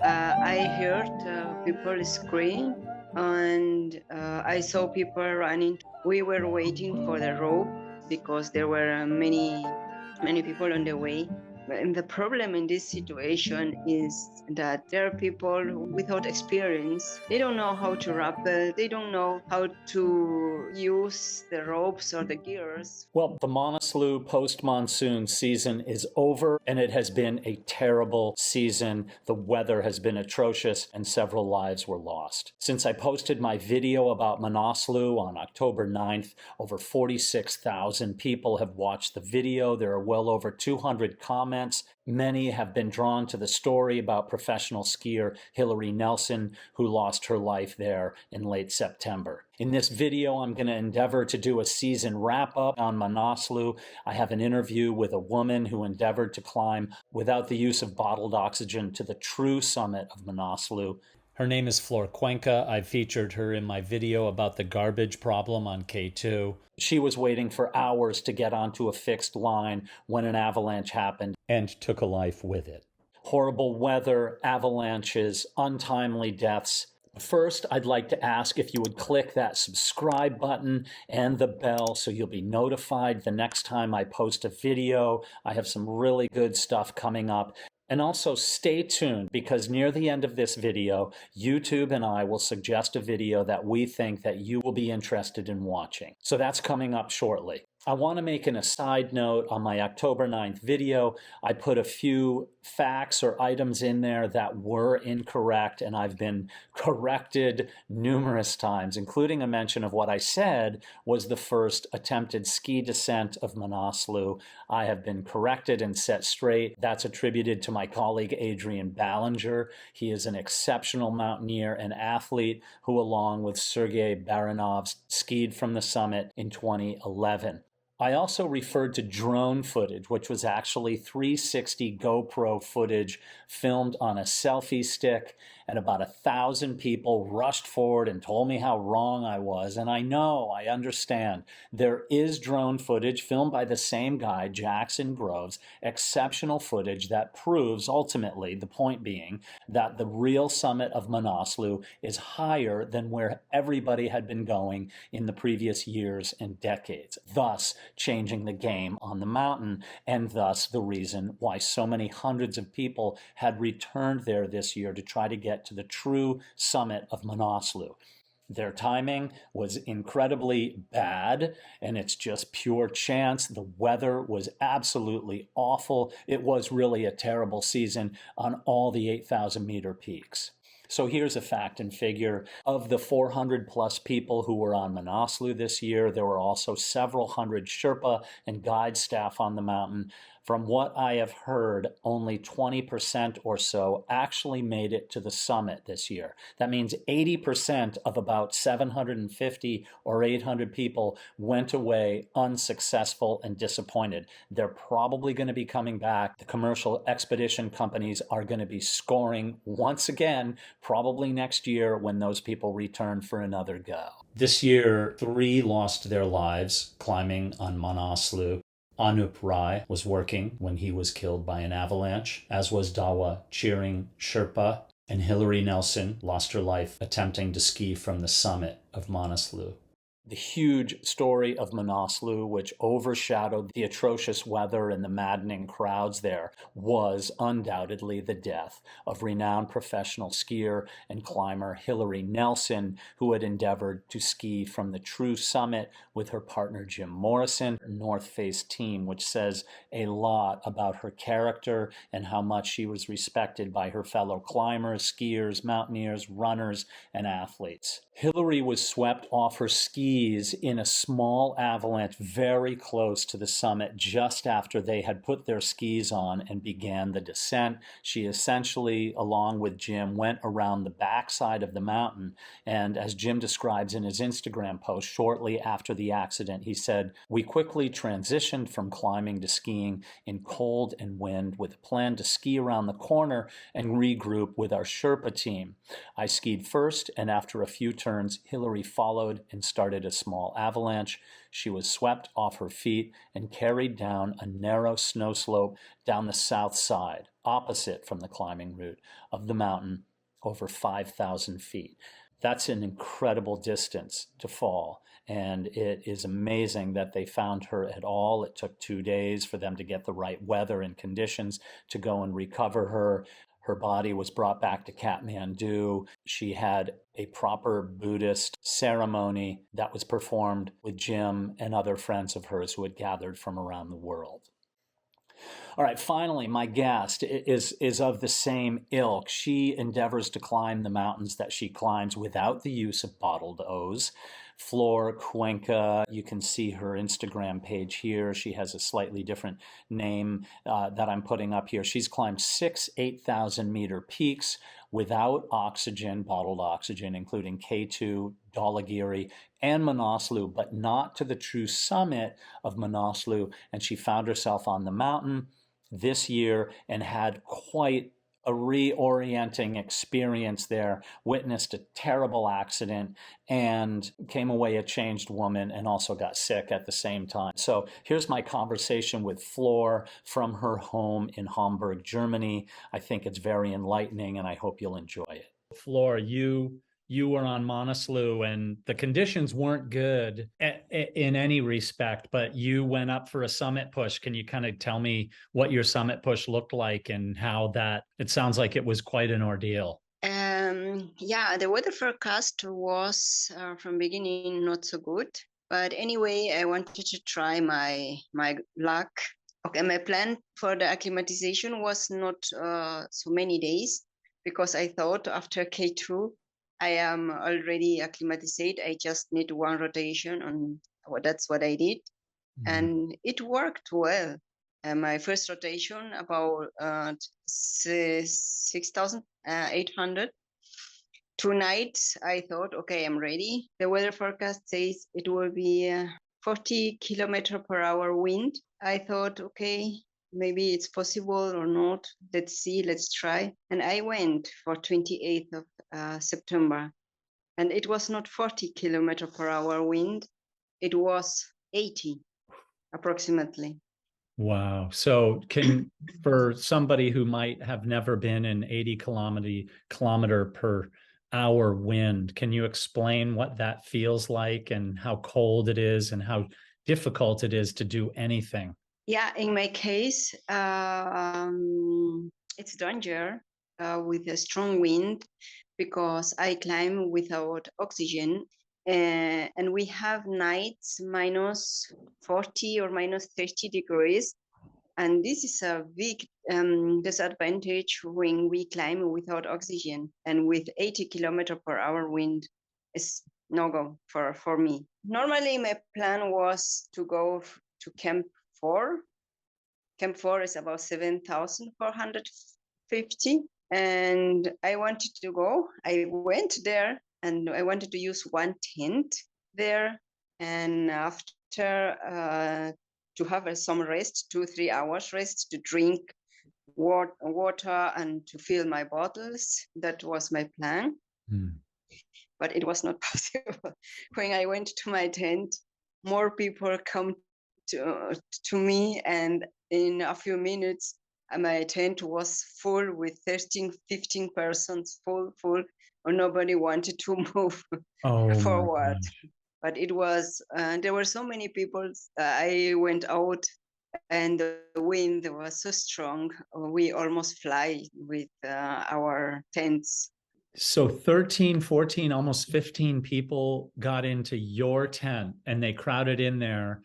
I heard people scream, and I saw people running. We were waiting for the rope because there were many people on the way. And the problem in this situation is that there are people without experience. They don't know how to rappel. They don't know how to use the ropes or the gears. Well, the Manaslu post-monsoon season is over, and it has been a terrible season. The weather has been atrocious, and several lives were lost. Since I posted my video about Manaslu on October 9th, over 46,000 people have watched the video. There are well over 200 comments. Many have been drawn to the story about professional skier Hilaree Nelson, who lost her life there in late September. In this video, I'm going to endeavor to do a season wrap-up on Manaslu. I have an interview with a woman who endeavored to climb without the use of bottled oxygen to the true summit of Manaslu. Her name is Flower Waganku. I featured her in my video about the garbage problem on K2. She was waiting for hours to get onto a fixed line when an avalanche happened and took a life with it. Horrible weather, avalanches, untimely deaths. First, I'd like to ask if you would click that subscribe button and the bell so you'll be notified the next time I post a video. I have some really good stuff coming up. And also stay tuned, because near the end of this video, YouTube and I will suggest a video that we think that you will be interested in watching. So that's coming up shortly. I want to make an aside note on my October 9th video. I put a few facts or items in there that were incorrect, and I've been corrected numerous times, including a mention of what I said was the first attempted ski descent of Manaslu. I have been corrected and set straight. That's attributed to my colleague Adrian Ballinger. He is an exceptional mountaineer and athlete who, along with Sergei Baranov, skied from the summit in 2011. I also referred to drone footage, which was actually 360 GoPro footage filmed on a selfie stick, and about 1,000 people rushed forward and told me how wrong I was. And I know, I understand. There is drone footage filmed by the same guy, Jackson Groves, exceptional footage that proves, ultimately, the point being, that the real summit of Manaslu is higher than where everybody had been going in the previous years and decades, thus changing the game on the mountain, and thus the reason why so many hundreds of people had returned there this year to try to get to the true summit of Manaslu. Their timing was incredibly bad, and it's just pure chance. The weather was absolutely awful. It was really a terrible season on all the 8,000-meter peaks. So here's a fact and figure. Of the 400 plus people who were on Manaslu this year, there were also several hundred Sherpa and guide staff on the mountain. From what I have heard, only 20% or so actually made it to the summit this year. That means 80% of about 750 or 800 people went away unsuccessful and disappointed. They're probably going to be coming back. The commercial expedition companies are going to be scoring once again, probably next year when those people return for another go. This year, 3 lost their lives climbing on Manaslu. Anup Rai was working when he was killed by an avalanche, as was Dawa Cheering Sherpa, and Hilaree Nelson lost her life attempting to ski from the summit of Manaslu. The huge story of Manaslu, which overshadowed the atrocious weather and the maddening crowds there, was undoubtedly the death of renowned professional skier and climber Hilaree Nelson, who had endeavored to ski from the true summit with her partner Jim Morrison, North Face team, which says a lot about her character and how much she was respected by her fellow climbers, skiers, mountaineers, runners, and athletes. Hilaree was swept off her skis in a small avalanche very close to the summit just after they had put their skis on and began the descent. She essentially, along with Jim, went around the backside of the mountain, and as Jim describes in his Instagram post shortly after the accident, he said, "We quickly transitioned from climbing to skiing in cold and wind with a plan to ski around the corner and regroup with our Sherpa team. I skied first, and after a few turns, Hilaree followed and started a small avalanche. She was swept off her feet and carried down a narrow snow slope down the south side. opposite from the climbing route of the mountain, over 5,000 feet. That's an incredible distance to fall. And it is amazing that they found her at all. It took 2 days for them to get the right weather and conditions to go and recover her. Her body was brought back to Kathmandu. She had a proper Buddhist ceremony that was performed with Jim and other friends of hers who had gathered from around the world. All right, finally, my guest is of the same ilk. She endeavors to climb the mountains that she climbs without the use of bottled O's. Flower Waganku, you can see her Instagram page here. She has a slightly different name that I'm putting up here. She's climbed 6 8,000 meter peaks without oxygen, bottled oxygen, including K2, Dhaulagiri, and Manaslu, but not to the true summit of Manaslu. And she found herself on the mountain this year and had quite a reorienting experience there, witnessed a terrible accident, and came away a changed woman and also got sick at the same time. So here's my conversation with Floor from her home in Hamburg, Germany. I think it's very enlightening, and I hope you'll enjoy it. Floor, you were on Manaslu and the conditions weren't good in any respect, but you went up for a summit push. Can you kind of tell me what your summit push looked like and how that, it sounds like it was quite an ordeal. Yeah, the weather forecast was from beginning not so good. But anyway, I wanted to try my luck. Okay, my plan for the acclimatization was not so many days because I thought after K2, I am already acclimatized. I just need one rotation, and that's what I did. And it worked well. My first rotation about 6,800. 2 nights, I thought, okay, I'm ready. The weather forecast says it will be 40 kilometer per hour wind. I thought, okay, maybe it's possible or not. Let's see, let's try. And I went for 28th of September. And it was not 40 kilometer per hour wind. It was 80 approximately. Wow. So for somebody who might have never been in 80 kilometer per hour wind, can you explain what that feels like and how cold it is and how difficult it is to do anything? Yeah, in my case, it's danger with a strong wind because I climb without oxygen. And we have nights minus 40 or minus 30 degrees. And this is a big disadvantage when we climb without oxygen. And with 80 kilometer per hour wind, is no go for me. Normally, my plan was to go to Camp 4. Camp 4 is about 7,450. And I wanted to go. I went there and I wanted to use one tent there. And after to have some rest, 2-3 hours rest, to drink water and to fill my bottles. That was my plan. But it was not possible. When I went to my tent, more people come to me, and in a few minutes, my tent was full with 13, 15 persons, full, or nobody wanted to move forward. But it was, there were so many people. I went out and the wind was so strong. We almost fly with our tents. So 13, 14, almost 15 people got into your tent and they crowded in there.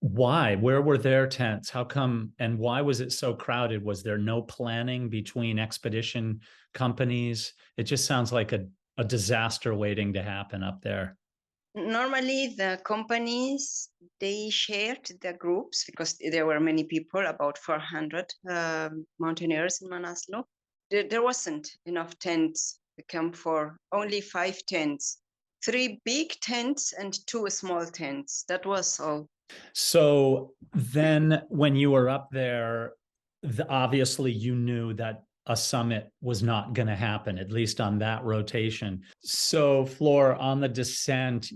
Why? Where were their tents? How come? And why was it so crowded? Was there no planning between expedition companies? It just sounds like a disaster waiting to happen up there. Normally, the companies, they shared the groups because there were many people, about 400 mountaineers in Manaslu. There wasn't enough tents to camp for, only 5 tents, 3 big tents and 2 small tents. That was all. So then when you were up there, obviously you knew that a summit was not going to happen, at least on that rotation. So Floor, on the descent,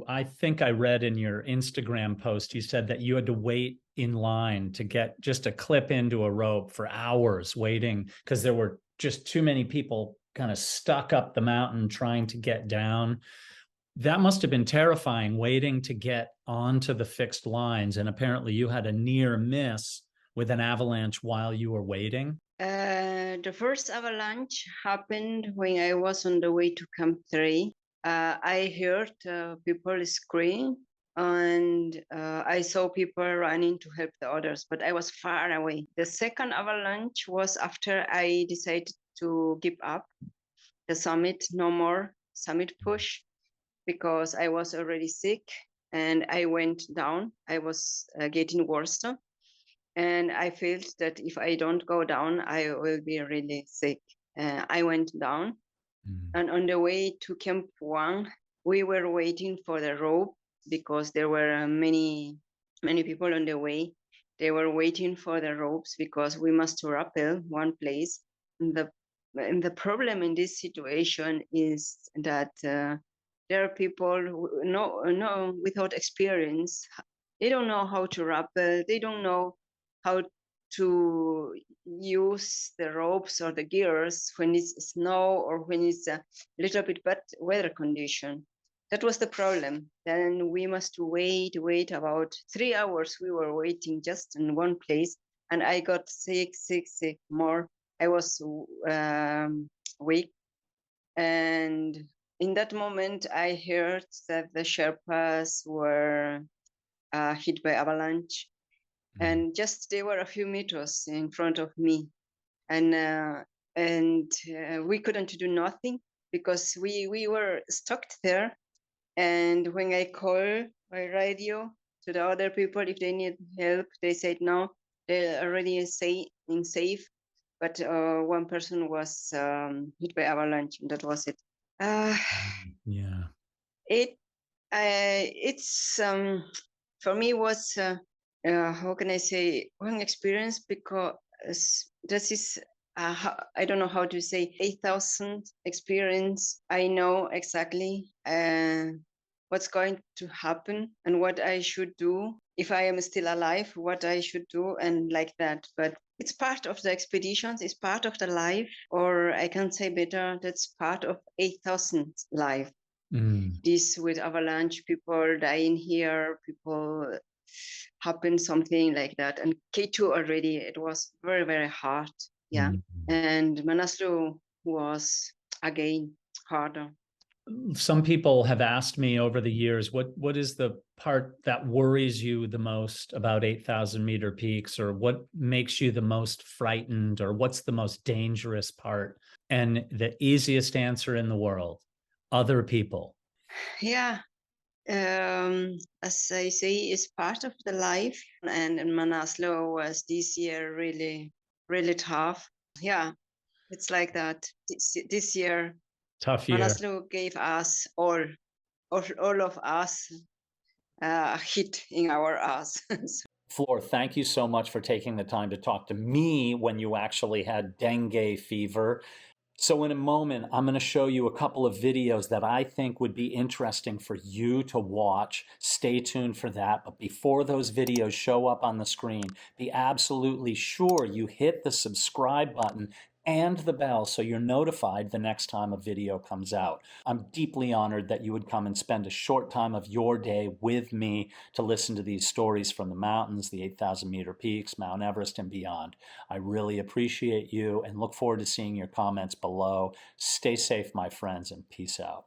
I think I read in your Instagram post, you said that you had to wait in line to get just a clip into a rope for hours waiting because there were just too many people kind of stuck up the mountain trying to get down. That must have been terrifying, waiting to get onto the fixed lines. And apparently you had a near miss with an avalanche while you were waiting. The first avalanche happened when I was on the way to Camp 3. I heard people scream, and I saw people running to help the others, but I was far away. The second avalanche was after I decided to give up the summit, no more summit push, because I was already sick and I went down. I was getting worse. And I felt that if I don't go down, I will be really sick. I went down, and on the way to Camp 1, we were waiting for the rope because there were many people on the way. They were waiting for the ropes because we must rappel one place. And the problem in this situation is that there are people who no without experience. They don't know how to rappel. They don't know how to use the ropes or the gears when it's snow or when it's a little bit bad weather condition. That was the problem. Then we must wait about 3 hours. We were waiting just in one place, and I got sick more. I was weak, and in that moment, I heard that the Sherpas were hit by avalanche, and just they were a few meters in front of me, and we couldn't do nothing because we were stuck there. And when I call by radio to the other people if they need help, they said no, they're already safe. But one person was hit by avalanche, and that was it. Yeah. It's for me was how can I say, one experience, because this is I don't know how to say, 8,000 experience. I know exactly what's going to happen and what I should do if I am still alive, what I should do, and like that. But it's part of the expeditions, it's part of the life, or I can say better, that's part of 8,000 life. This with avalanche, people dying here, people happen something like that. And K2 already, it was very, very hard. Yeah. And Manaslu was again harder. Some people have asked me over the years, what is the part that worries you the most about 8,000 meter peaks, or what makes you the most frightened, or what's the most dangerous part? And the easiest answer in the world, other people. Yeah. As I say, it's part of the life. And Manaslu was this year really, really tough. Yeah, it's like that. This year, Tough year. Manaslu gave us all of us a hit in our ass. Floor, thank you so much for taking the time to talk to me when you actually had dengue fever. So in a moment, I'm going to show you a couple of videos that I think would be interesting for you to watch. Stay tuned for that. But before those videos show up on the screen, be absolutely sure you hit the subscribe button and the bell so you're notified the next time a video comes out. I'm deeply honored that you would come and spend a short time of your day with me to listen to these stories from the mountains, the 8,000 meter peaks, Mount Everest, and beyond. I really appreciate you and look forward to seeing your comments below. Stay safe, my friends, and peace out.